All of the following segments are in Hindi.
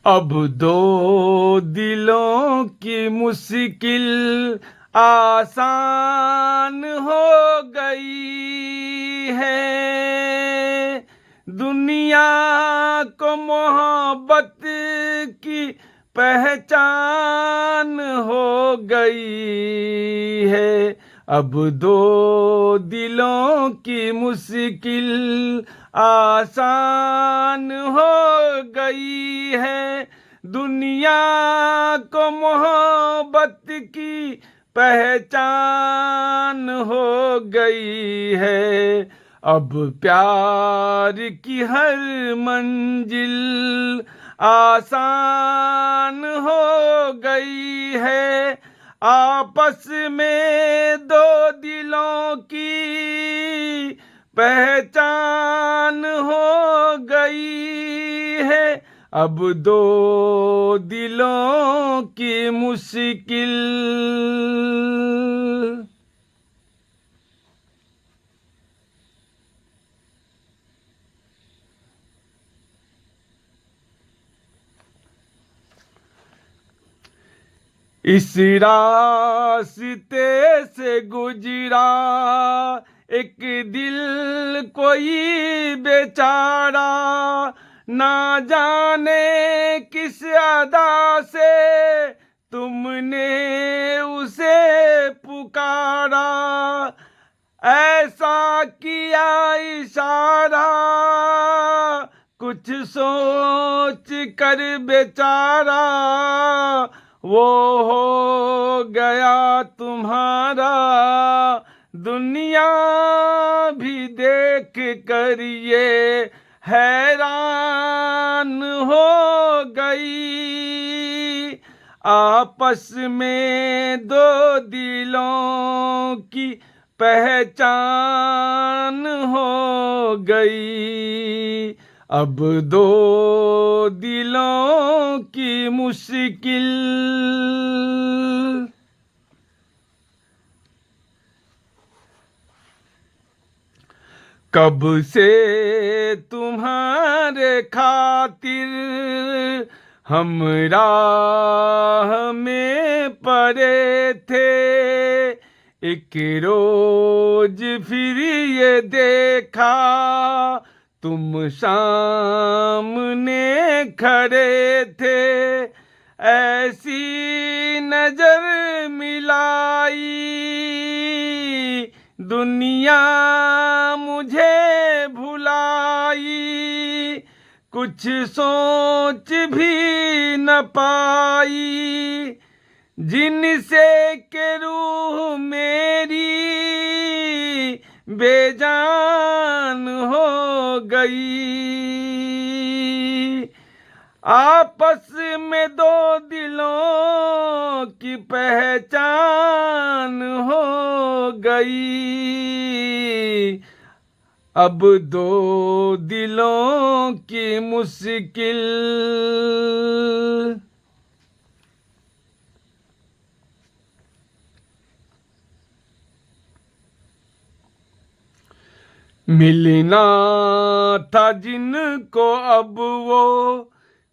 अब दो दिलों की मुश्किल आसान हो गई है। दुनिया को मोहब्बत की पहचान हो गई है। अब दो दिलों की मुश्किल आसान हो गई है। दुनिया को मोहब्बत की पहचान हो गई है। अब प्यार की हर मंजिल आसान हो गई है। आपस में दो दिलों की पहचान हो गई है। अब दो दिलों की मुश्किल। इस रास्ते से गुजरा एक दिल कोई बेचारा, ना जाने किस अदा से तुमने उसे पुकारा। ऐसा किया इशारा कुछ सोच कर बेचारा, वो हो गया तुम्हारा। दुनिया भी देख कर ये हैरान हो गई। आपस में दो दिलों की पहचान हो गई। अब दो दिलों की मुश्किल। कब से तुम्हारे खातिर हम राह में पड़े थे। एक रोज फिर ये देखा तुम सामने खड़े थे। ऐसी नजर मिलाई दुनिया मुझे भुलाई। कुछ सोच भी न पाई जिनसे के रूह मेरी बेजान हो गई। आपस में दो दिलों की पहचान हो गई। अब दो दिलों की मुश्किल। मिलना था जिनको अब वो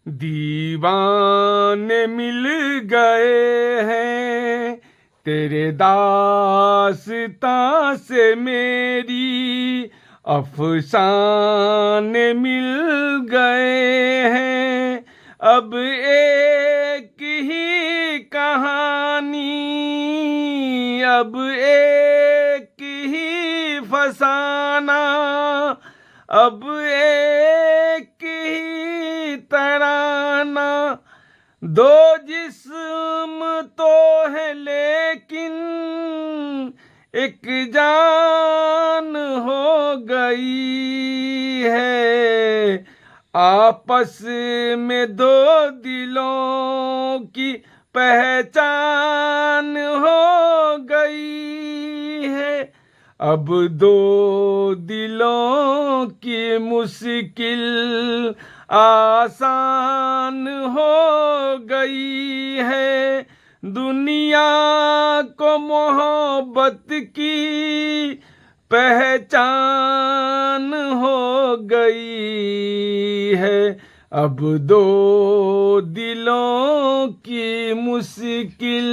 दीवाने मिल गए हैं। तेरे दास्तां से मेरी अफसाने मिल गए हैं। अब एक ही कहानी, अब एक ही फसाना, अब एक ही तराना। दो जिस्म तो है लेकिन एक जान हो गई है। आपस में दो दिलों की पहचान हो गई है। अब दो दिलों की मुश्किल आसान हो गई है। दुनिया को मोहब्बत की पहचान हो गई है। अब दो दिलों की मुश्किल